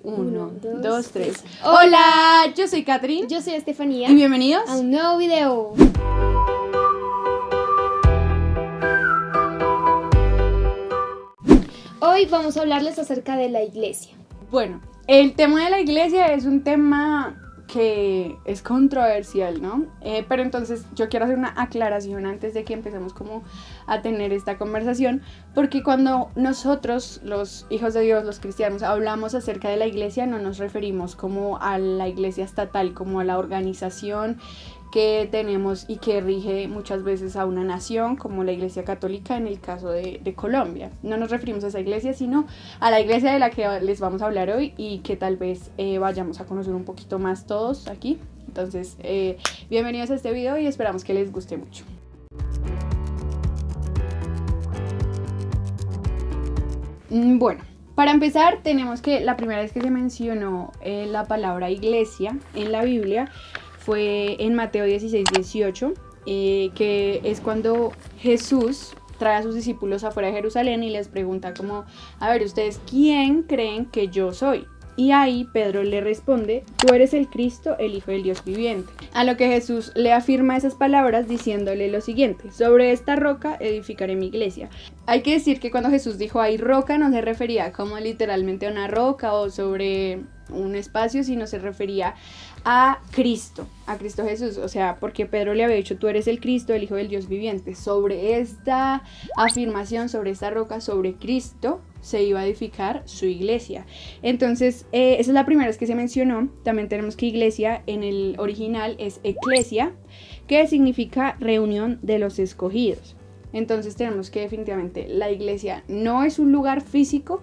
Uno, dos, dos, tres. tres. Hola, yo soy Catherine. Yo soy Estefanía. Y bienvenidos a un nuevo video. Hoy vamos a hablarles acerca de la iglesia. Bueno, el tema de la iglesia es un tema que es controversial, ¿no? Pero entonces yo quiero hacer una aclaración antes de que empecemos como a tener esta conversación, porque cuando nosotros, los hijos de Dios, los cristianos, hablamos acerca de la iglesia, no nos referimos como a la iglesia estatal, como a la organización que tenemos y que rige muchas veces a una nación, como la Iglesia Católica en el caso de Colombia. No nos referimos a esa iglesia, sino a la iglesia de la que les vamos a hablar hoy y que tal vez vayamos a conocer un poquito más todos aquí. Entonces, bienvenidos a este video y esperamos que les guste mucho. Bueno, para empezar tenemos que la primera vez que se mencionó la palabra iglesia en la Biblia fue en Mateo 16-18, que es cuando Jesús trae a sus discípulos afuera de Jerusalén y les pregunta como, a ver, ¿ustedes quién creen que yo soy? Y ahí Pedro le responde, tú eres el Cristo, el Hijo del Dios viviente. A lo que Jesús le afirma esas palabras diciéndole lo siguiente, sobre esta roca edificaré mi iglesia. Hay que decir que cuando Jesús dijo ahí roca no se refería como literalmente a una roca o sobre un espacio, sino se refería a Cristo Jesús, o sea, porque Pedro le había dicho, tú eres el Cristo, el Hijo del Dios viviente. Sobre esta afirmación, sobre esta roca, sobre Cristo, se iba a edificar su iglesia. Entonces, esa es la primera vez que se mencionó. También tenemos que iglesia en el original es eclesia, que significa reunión de los escogidos. Entonces tenemos que definitivamente la iglesia no es un lugar físico,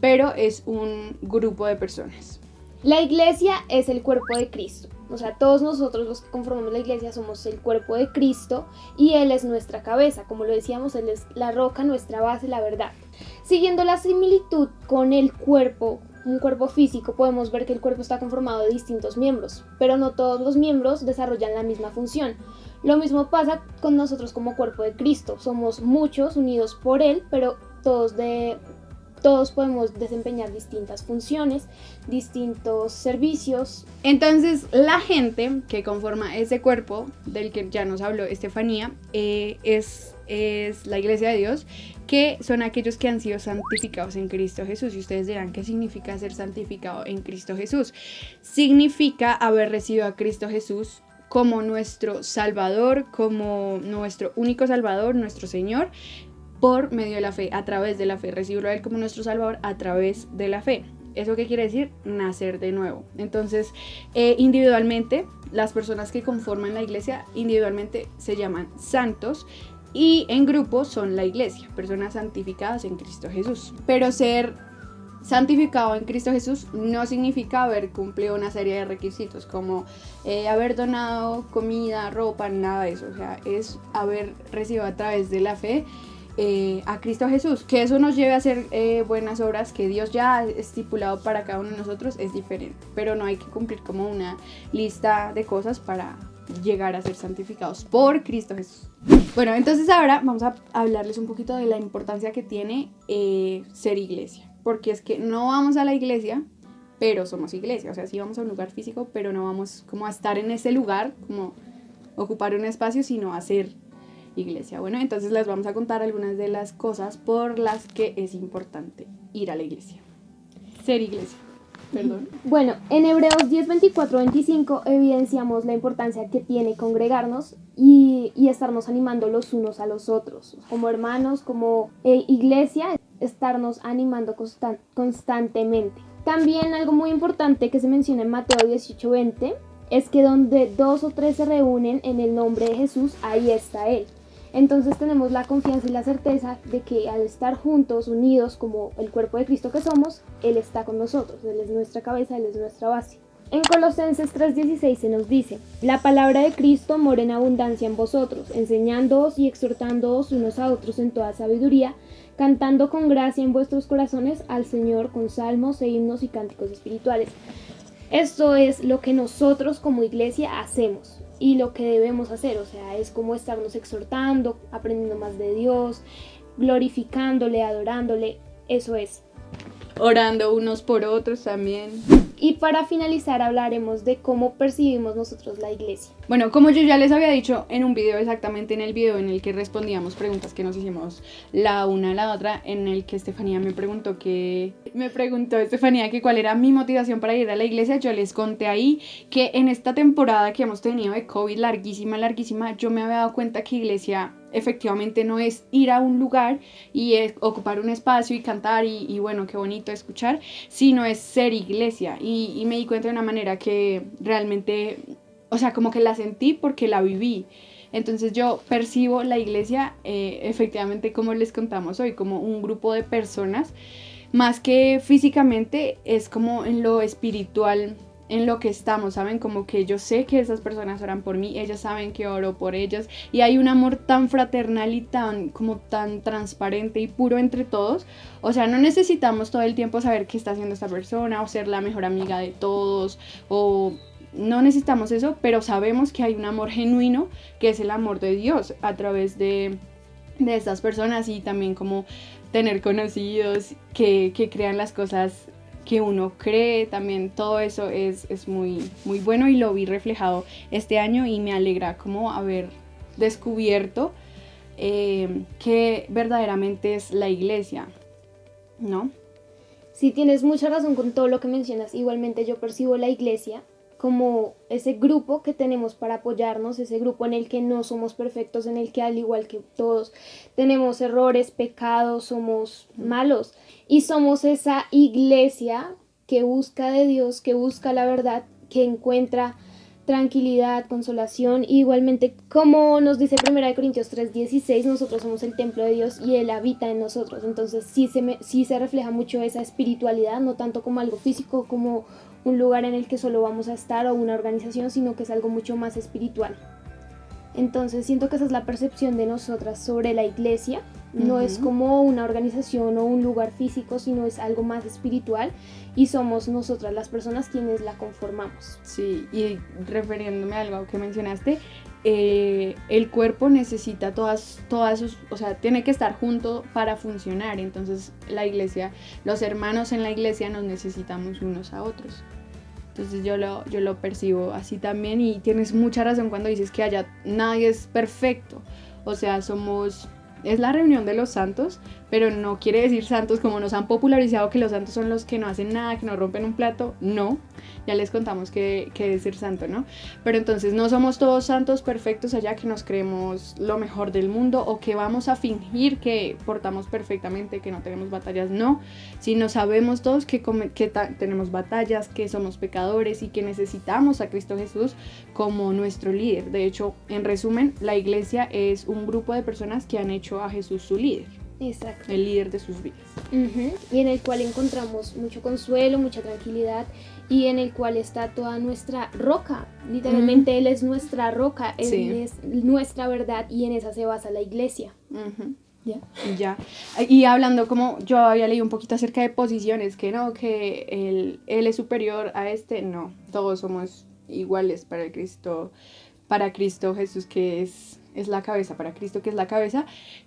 pero es un grupo de personas. La iglesia es el cuerpo de Cristo. O sea, todos nosotros los que conformamos la iglesia somos el cuerpo de Cristo y Él es nuestra cabeza. Como lo decíamos, Él es la roca, nuestra base, la verdad. Siguiendo la similitud con el cuerpo, un cuerpo físico, podemos ver que el cuerpo está conformado de distintos miembros, pero no todos los miembros desarrollan la misma función. Lo mismo pasa con nosotros como cuerpo de Cristo. Somos muchos unidos por Él, pero todos podemos desempeñar distintas funciones, distintos servicios. Entonces, la gente que conforma ese cuerpo, del que ya nos habló Estefanía, es la iglesia de Dios, que son aquellos que han sido santificados en Cristo Jesús. Y ustedes dirán, ¿qué significa ser santificado en Cristo Jesús? Significa haber recibido a Cristo Jesús como nuestro Salvador, como nuestro único Salvador, nuestro Señor, por medio de la fe, a través de la fe, recibirlo a Él como nuestro Salvador a través de la fe. ¿Eso qué quiere decir? Nacer de nuevo. Entonces, individualmente, las personas que conforman la iglesia, individualmente se llaman santos y en grupo son la iglesia, personas santificadas en Cristo Jesús. Pero ser santificado en Cristo Jesús no significa haber cumplido una serie de requisitos como haber donado comida, ropa, nada de eso. O sea, es haber recibido a través de la fe a Cristo Jesús. Que eso nos lleve a hacer buenas obras que Dios ya ha estipulado para cada uno de nosotros es diferente, pero no hay que cumplir como una lista de cosas para llegar a ser santificados por Cristo Jesús. Bueno, entonces ahora vamos a hablarles un poquito de la importancia que tiene ser iglesia, porque es que no vamos a la iglesia, pero somos iglesia. O sea, sí vamos a un lugar físico, pero no vamos como a estar en ese lugar, como ocupar un espacio, sino a ser iglesia. Bueno, entonces les vamos a contar algunas de las cosas por las que es importante ir a la iglesia. Ser iglesia. Perdón. Bueno, en Hebreos 10, 24, 25 evidenciamos la importancia que tiene congregarnos y estarnos animando los unos a los otros. Como hermanos, como iglesia, estarnos animando constantemente. También algo muy importante que se menciona en Mateo 18, 20 es que donde 2 o 3 se reúnen en el nombre de Jesús, ahí está Él. Entonces tenemos la confianza y la certeza de que al estar juntos, unidos como el cuerpo de Cristo que somos, Él está con nosotros, Él es nuestra cabeza, Él es nuestra base. En Colosenses 3:16 se nos dice, la palabra de Cristo mora en abundancia en vosotros, enseñándoos y exhortándoos unos a otros en toda sabiduría, cantando con gracia en vuestros corazones al Señor con salmos e himnos y cánticos espirituales. Esto es lo que nosotros como iglesia hacemos y lo que debemos hacer, o sea, es como estarnos exhortando, aprendiendo más de Dios, glorificándole, adorándole, eso es. orando unos por otros también. Y para finalizar hablaremos de cómo percibimos nosotros la iglesia. Bueno, como yo ya les había dicho en un video, exactamente en el video en el que respondíamos preguntas que nos hicimos la una a la otra, en el que Estefanía me preguntó que cuál era mi motivación para ir a la iglesia. Yo les conté ahí que en esta temporada que hemos tenido de COVID larguísima, yo me había dado cuenta que iglesia efectivamente no es ir a un lugar y ocupar un espacio y cantar y bueno, qué bonito escuchar, sino es ser iglesia. Y me di cuenta de una manera que realmente, o sea, como que la sentí porque la viví. Entonces yo percibo la iglesia efectivamente, como les contamos hoy, como un grupo de personas, más que físicamente, es como en lo espiritual en lo que estamos, ¿saben? Como que yo sé que esas personas oran por mí, ellas saben que oro por ellas, y hay un amor tan fraternal y tan transparente y puro entre todos. O sea, no necesitamos todo el tiempo saber qué está haciendo esta persona o ser la mejor amiga de todos, o no necesitamos eso, pero sabemos que hay un amor genuino, que es el amor de Dios a través de estas personas, y también como tener conocidos que crean las cosas que uno cree. También todo eso es muy bueno, y lo vi reflejado este año, y me alegra como haber descubierto que verdaderamente es la iglesia, ¿no? Sí, tienes mucha razón con todo lo que mencionas. Igualmente yo percibo la iglesia como ese grupo que tenemos para apoyarnos, ese grupo en el que no somos perfectos, en el que al igual que todos tenemos errores, pecados, somos malos, y somos esa iglesia que busca de Dios, que busca la verdad, que encuentra tranquilidad, consolación. Y igualmente, como nos dice 1 Corintios 3:16, nosotros somos el templo de Dios y Él habita en nosotros. Entonces sí se refleja mucho esa espiritualidad, no tanto como algo físico, como un lugar en el que solo vamos a estar, o una organización, sino que es algo mucho más espiritual. Entonces siento que esa es la percepción de nosotras sobre la iglesia. No es como una organización o un lugar físico, sino es algo más espiritual, y somos nosotras las personas quienes la conformamos. Sí, y refiriéndome a algo que mencionaste, el cuerpo necesita todas sus, o sea, tiene que estar junto para funcionar. Entonces la iglesia, los hermanos en la iglesia nos necesitamos unos a otros. Entonces yo lo percibo así también, y tienes mucha razón cuando dices que allá nadie es perfecto. O sea, es la reunión de los santos, pero no quiere decir santos como nos han popularizado, que los santos son los que no hacen nada, que no rompen un plato. No, ya les contamos que es ser santo, ¿no? Pero entonces no somos todos santos perfectos allá, que nos creemos lo mejor del mundo, o que vamos a fingir que portamos perfectamente, que no tenemos batallas. No, sino sabemos todos que tenemos batallas, que somos pecadores y que necesitamos a Cristo Jesús como nuestro líder. De hecho, en resumen, la iglesia es un grupo de personas que han hecho a Jesús su líder. Exacto. El líder de sus vidas. Y en el cual encontramos mucho consuelo, mucha tranquilidad, y en el cual está toda nuestra roca. Literalmente Él es nuestra roca, Él es nuestra verdad, y en esa se basa la iglesia. Ya. Y hablando, como yo había leído un poquito acerca de posiciones, que no, que él es superior a no, todos somos iguales para Cristo Jesús, que es la cabeza, para Cristo, que es la cabeza.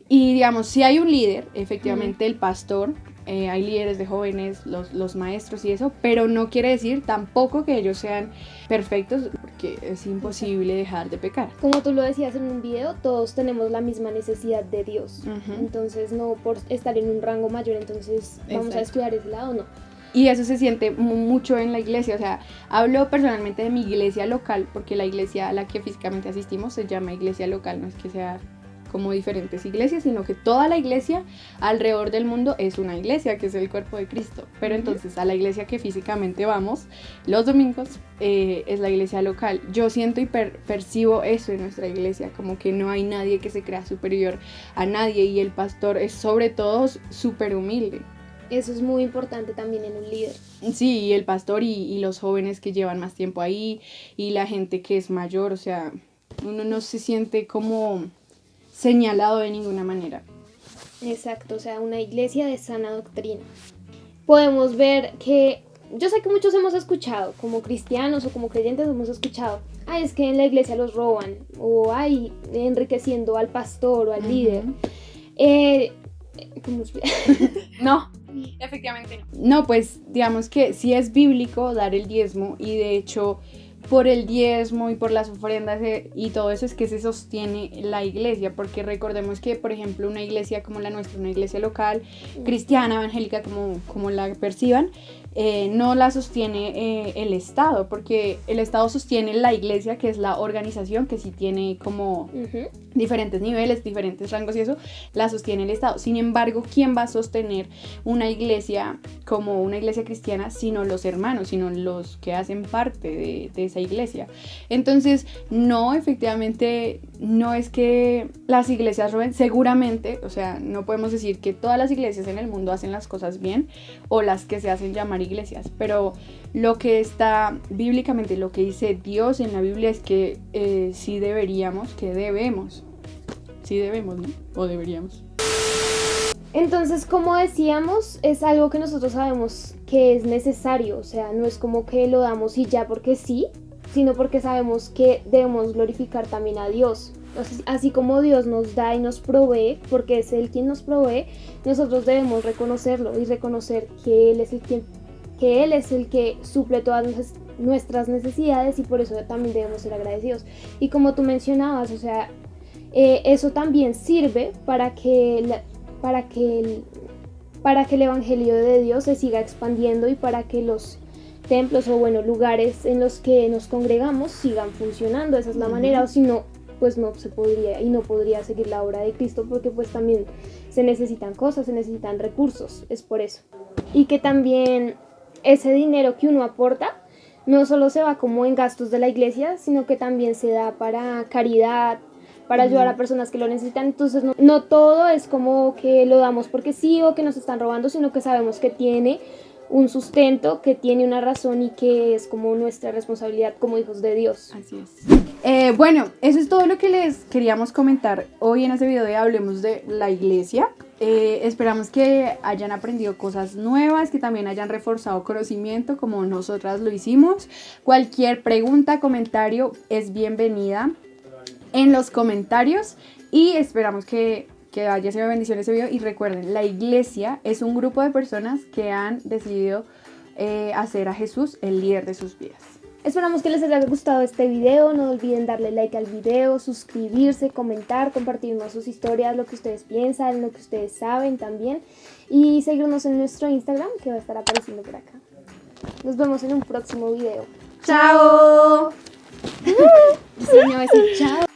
Y digamos, si hay un líder, efectivamente el pastor, hay líderes de jóvenes, los maestros y eso, pero no quiere decir tampoco que ellos sean perfectos, porque es imposible dejar de pecar. Como tú lo decías en un video, todos tenemos la misma necesidad de Dios. Entonces no por estar en un rango mayor, entonces vamos a descuidar ese lado, no. Y eso se siente mucho en la iglesia. O sea, hablo personalmente de mi iglesia local, porque la iglesia a la que físicamente asistimos se llama iglesia local. No es que sea como diferentes iglesias, sino que toda la iglesia alrededor del mundo es una iglesia, que es el cuerpo de Cristo. Pero entonces a la iglesia que físicamente vamos los domingos es la iglesia local. Yo siento y percibo eso en nuestra iglesia, como que no hay nadie que se crea superior a nadie, y el pastor es sobre todo súper humilde. Eso es muy importante también en un líder. Sí, y el pastor y los jóvenes que llevan más tiempo ahí, y la gente que es mayor. O sea, uno no se siente como señalado de ninguna manera. Exacto, o sea, una iglesia de sana doctrina. Podemos ver que, yo sé que muchos hemos escuchado, como cristianos o como creyentes hemos escuchado, es que en la iglesia los roban, o enriqueciendo al pastor o al líder. No, Efectivamente no. No, pues digamos que sí es bíblico dar el diezmo y de hecho por el diezmo y por las ofrendas y todo eso es que se sostiene la iglesia, porque recordemos que, por ejemplo, una iglesia como la nuestra, una iglesia local, cristiana, evangélica, como la perciban, no la sostiene el Estado, porque el Estado sostiene la iglesia, que es la organización que sí tiene como diferentes niveles, diferentes rangos y eso, la sostiene el Estado. Sin embargo, ¿quién va a sostener una iglesia como una iglesia cristiana sino los hermanos, sino los que hacen parte de esa iglesia? Entonces, no, efectivamente, no es que las iglesias roben, seguramente, o sea, no podemos decir que todas las iglesias en el mundo hacen las cosas bien o las que se hacen llamar iglesias, pero lo que está bíblicamente, lo que dice Dios en la Biblia es que sí debemos, ¿no? O deberíamos. Entonces, como decíamos, es algo que nosotros sabemos que es necesario, o sea, no es como que lo damos y ya porque sí, sino porque sabemos que debemos glorificar también a Dios. Entonces, así como Dios nos da y nos provee, porque es Él quien nos provee, nosotros debemos reconocerlo y reconocer que Él es el que suple todas nuestras necesidades y por eso también debemos ser agradecidos. Y como tú mencionabas, o sea, eso también sirve para que el evangelio de Dios se siga expandiendo y para que los templos o lugares en los que nos congregamos sigan funcionando. Esa es la manera, o si no, pues no se podría y no podría seguir la obra de Cristo, porque pues también se necesitan cosas, se necesitan recursos, es por eso. Y que también ese dinero que uno aporta no solo se va como en gastos de la iglesia, sino que también se da para caridad, para ayudar a personas que lo necesitan. Entonces no todo es como que lo damos porque sí o que nos están robando, sino que sabemos que tiene un sustento, que tiene una razón y que es como nuestra responsabilidad como hijos de Dios. Así es. Bueno, eso es todo lo que les queríamos comentar hoy en este video de Hablemos de la Iglesia. Esperamos que hayan aprendido cosas nuevas, que también hayan reforzado conocimiento como nosotras lo hicimos. Cualquier pregunta, comentario es bienvenida en los comentarios y esperamos que haya sido bendición ese video. Y recuerden, la iglesia es un grupo de personas que han decidido hacer a Jesús el líder de sus vidas. Esperamos que les haya gustado este video. No olviden darle like al video, suscribirse, comentar, compartirnos sus historias, lo que ustedes piensan, lo que ustedes saben también, y seguirnos en nuestro Instagram, que va a estar apareciendo por acá. Nos vemos en un próximo video. ¡Chao! Chao.